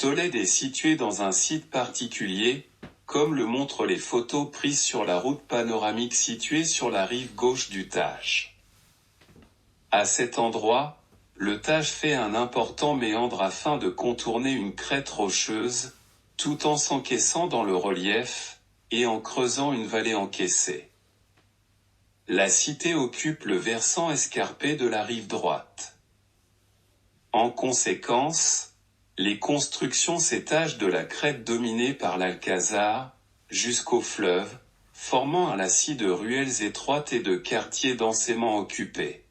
Tolède est située dans un site particulier, comme le montrent les photos prises sur la route panoramique située sur la rive gauche du Tage. À cet endroit, le Tage fait un important méandre afin de contourner une crête rocheuse, tout en s'encaissant dans le relief, et en creusant une vallée encaissée. La cité occupe le versant escarpé de la rive droite. En conséquence, les constructions s'étagent de la crête dominée par l'Alcazar, jusqu'au fleuve, formant un lacis de ruelles étroites et de quartiers densément occupés.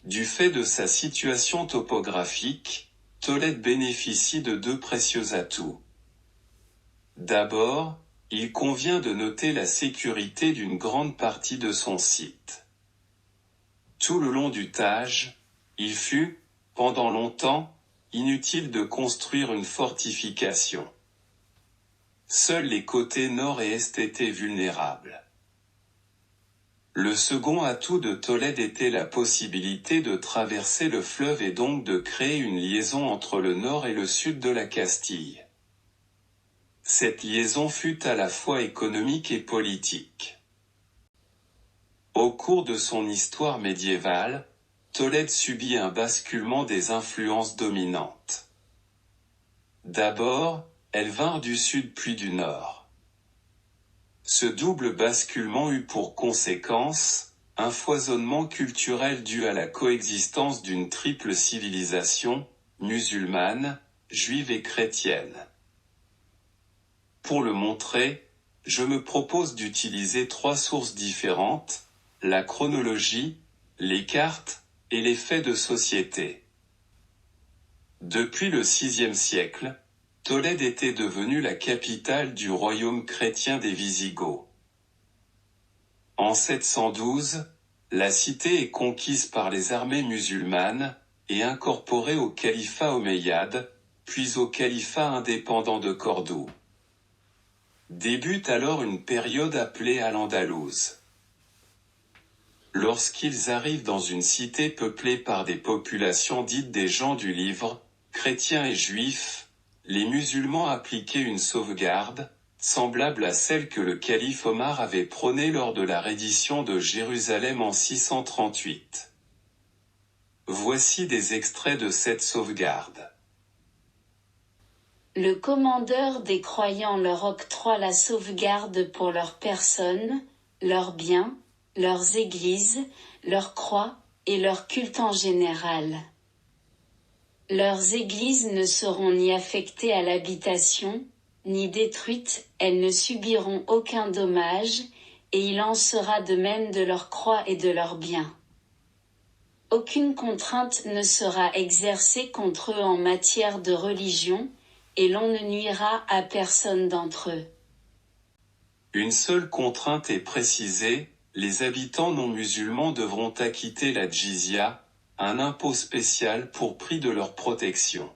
Du fait de sa situation topographique, Tolède bénéficie de deux précieux atouts. D'abord, il convient de noter la sécurité d'une grande partie de son site. Tout le long du Tage, il fut, pendant longtemps, inutile de construire une fortification. Seuls les côtés nord et est étaient vulnérables. Le second atout de Tolède était la possibilité de traverser le fleuve et donc de créer une liaison entre le nord et le sud de la Castille. Cette liaison fut à la fois économique et politique. Au cours de son histoire médiévale, Tolède subit un basculement des influences dominantes. D'abord, elles vinrent du sud puis du nord. Ce double basculement eut pour conséquence un foisonnement culturel dû à la coexistence d'une triple civilisation, musulmane, juive et chrétienne. Pour le montrer, je me propose d'utiliser trois sources différentes, la chronologie, les cartes, et les faits de société. Depuis le VIe siècle, Tolède était devenue la capitale du royaume chrétien des Visigoths. En 712, la cité est conquise par les armées musulmanes, et incorporée au califat omeyyade, puis au califat indépendant de Cordoue. Débute alors une période appelée Al-Andalouse. Lorsqu'ils arrivent dans une cité peuplée par des populations dites des gens du livre, chrétiens et juifs, les musulmans appliquaient une sauvegarde, semblable à celle que le calife Omar avait prônée lors de la reddition de Jérusalem en 638. Voici des extraits de cette sauvegarde. Le commandeur des croyants leur octroie la sauvegarde pour leurs personnes, leurs biens, leurs églises, leurs croix, et leur culte en général. Leurs églises ne seront ni affectées à l'habitation, ni détruites, elles ne subiront aucun dommage, et il en sera de même de leurs croix et de leurs biens. Aucune contrainte ne sera exercée contre eux en matière de religion, et l'on ne nuira à personne d'entre eux. Une seule contrainte est précisée, les habitants non musulmans devront acquitter la djizya, un impôt spécial pour prix de leur protection.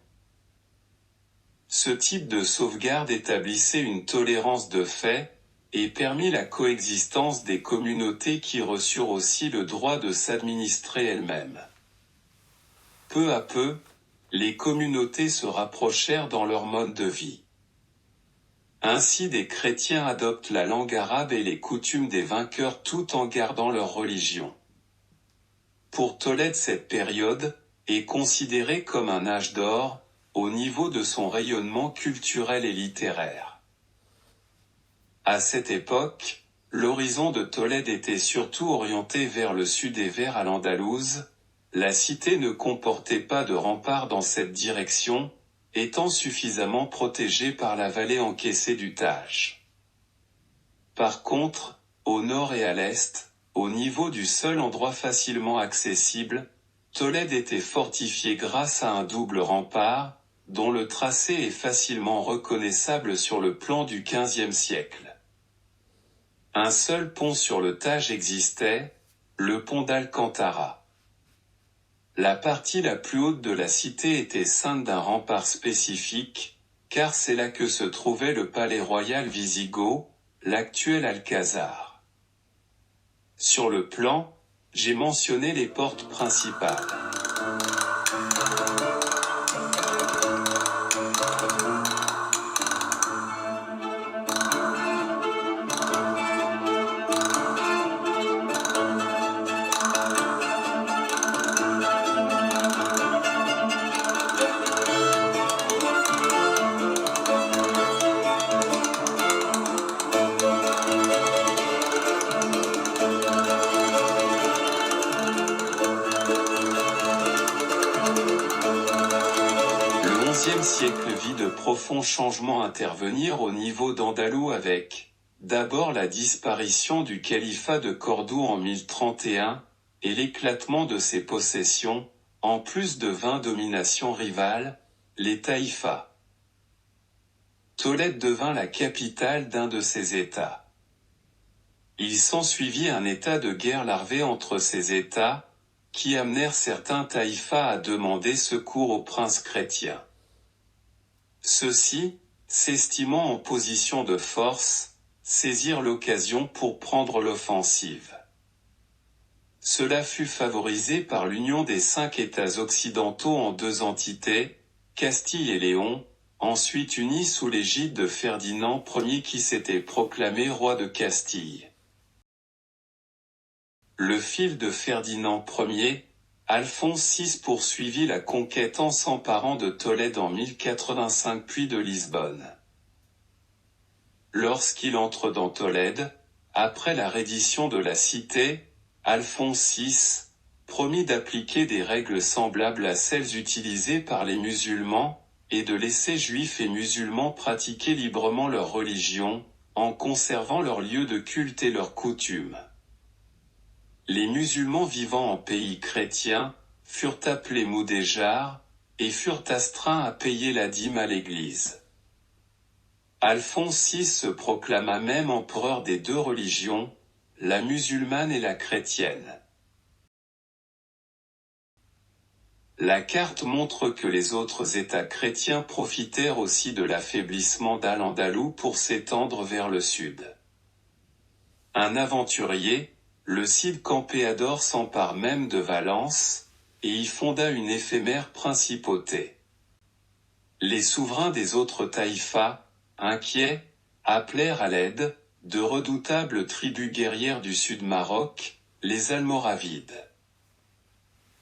Ce type de sauvegarde établissait une tolérance de fait, et permit la coexistence des communautés qui reçurent aussi le droit de s'administrer elles-mêmes. Peu à peu, les communautés se rapprochèrent dans leur mode de vie. Ainsi des chrétiens adoptent la langue arabe et les coutumes des vainqueurs tout en gardant leur religion. Pour Tolède, cette période est considérée comme un âge d'or, au niveau de son rayonnement culturel et littéraire. À cette époque, l'horizon de Tolède était surtout orienté vers le sud et vers Al-Andalouse. La cité ne comportait pas de remparts dans cette direction, étant suffisamment protégée par la vallée encaissée du Tage. Par contre, au nord et à l'est, au niveau du seul endroit facilement accessible, Tolède était fortifiée grâce à un double rempart, dont le tracé est facilement reconnaissable sur le plan du XVe siècle. Un seul pont sur le Tage existait, le pont d'Alcantara. La partie la plus haute de la cité était ceinte d'un rempart spécifique, car c'est là que se trouvait le palais royal wisigoth, l'actuel Alcazar. Sur le plan, j'ai mentionné les portes principales. XIe siècle vit de profonds changements intervenir au niveau d'Andalou avec, d'abord la disparition du califat de Cordoue en 1031, et l'éclatement de ses possessions, en plus de 20 dominations rivales, les taïfas. Tolède devint la capitale d'un de ces États. Il s'ensuivit un état de guerre larvé entre ces États, qui amenèrent certains taïfas à demander secours aux princes chrétiens. Ceux-ci, s'estimant en position de force, saisirent l'occasion pour prendre l'offensive. Cela fut favorisé par l'union des 5 États occidentaux en 2 entités, Castille et Léon, ensuite unis sous l'égide de Ferdinand Ier qui s'était proclamé roi de Castille. Le fils de Ferdinand Ier, Alphonse VI poursuivit la conquête en s'emparant de Tolède en 1085 puis de Lisbonne. Lorsqu'il entre dans Tolède, après la reddition de la cité, Alphonse VI promit d'appliquer des règles semblables à celles utilisées par les musulmans, et de laisser juifs et musulmans pratiquer librement leur religion, en conservant leurs lieux de culte et leurs coutumes. Les musulmans vivant en pays chrétien furent appelés moudéjars, et furent astreints à payer la dîme à l'Église. Alphonse VI se proclama même empereur des 2 religions, la musulmane et la chrétienne. La carte montre que les autres États chrétiens profitèrent aussi de l'affaiblissement d'Al-Andalou pour s'étendre vers le sud. Un aventurier, le Cid Campéador s'empare même de Valence, et y fonda une éphémère principauté. Les souverains des autres taïfas, inquiets, appelèrent à l'aide, de redoutables tribus guerrières du sud Maroc, les Almoravides.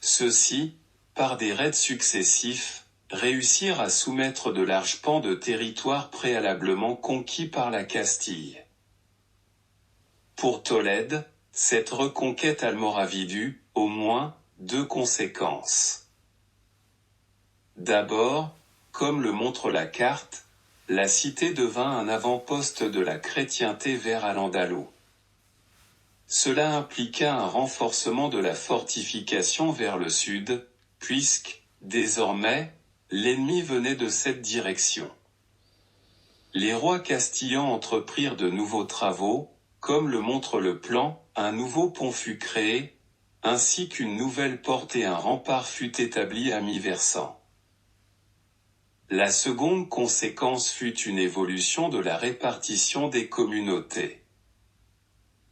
Ceux-ci, par des raids successifs, réussirent à soumettre de larges pans de territoire préalablement conquis par la Castille. Pour Tolède, cette reconquête almoravide eut, au moins, 2 conséquences. D'abord, comme le montre la carte, la cité devint un avant-poste de la chrétienté vers Al-Andalou. Cela impliqua un renforcement de la fortification vers le sud, puisque, désormais, l'ennemi venait de cette direction. Les rois castillans entreprirent de nouveaux travaux, comme le montre le plan, un nouveau pont fut créé, ainsi qu'une nouvelle porte et un rempart fut établi à mi-versant. La seconde conséquence fut une évolution de la répartition des communautés.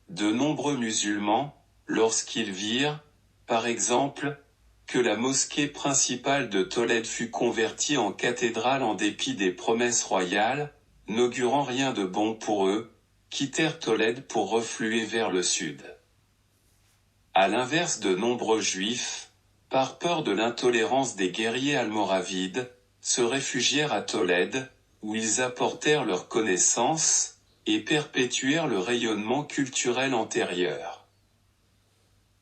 De nombreux musulmans, lorsqu'ils virent, par exemple, que la mosquée principale de Tolède fut convertie en cathédrale en dépit des promesses royales, n'augurant rien de bon pour eux, quittèrent Tolède pour refluer vers le sud. À l'inverse de nombreux juifs, par peur de l'intolérance des guerriers almoravides, se réfugièrent à Tolède, où ils apportèrent leurs connaissances, et perpétuèrent le rayonnement culturel antérieur.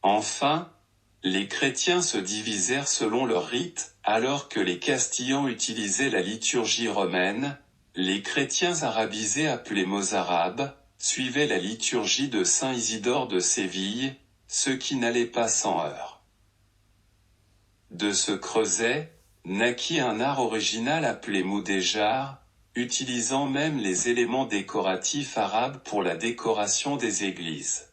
Enfin, les chrétiens se divisèrent selon leurs rites, alors que les Castillans utilisaient la liturgie romaine, les chrétiens arabisés appelés mozarabes, suivaient la liturgie de saint Isidore de Séville, ce qui n'allait pas sans heurts. De ce creuset, naquit un art original appelé moudéjar, utilisant même les éléments décoratifs arabes pour la décoration des églises.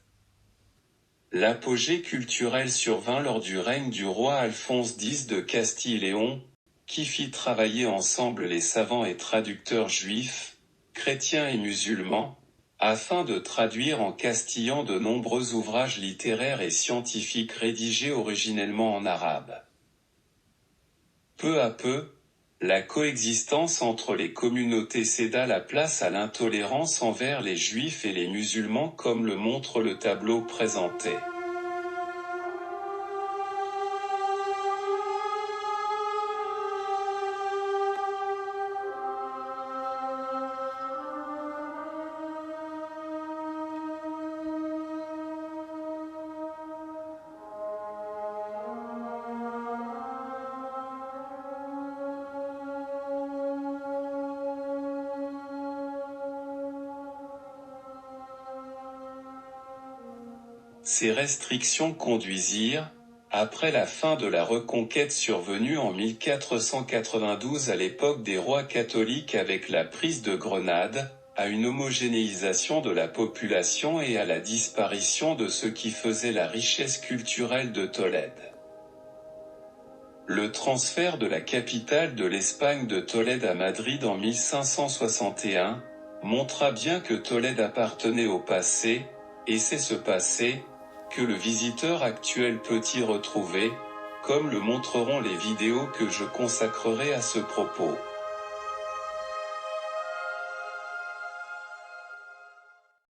L'apogée culturelle survint lors du règne du roi Alphonse X de Castille-Léon, qui fit travailler ensemble les savants et traducteurs juifs, chrétiens et musulmans, afin de traduire en castillan de nombreux ouvrages littéraires et scientifiques rédigés originellement en arabe. Peu à peu, la coexistence entre les communautés céda la place à l'intolérance envers les juifs et les musulmans comme le montre le tableau présenté. Ces restrictions conduisirent, après la fin de la reconquête survenue en 1492 à l'époque des rois catholiques avec la prise de Grenade, à une homogénéisation de la population et à la disparition de ce qui faisait la richesse culturelle de Tolède. Le transfert de la capitale de l'Espagne de Tolède à Madrid en 1561 montra bien que Tolède appartenait au passé, et c'est ce passé que le visiteur actuel peut y retrouver, comme le montreront les vidéos que je consacrerai à ce propos.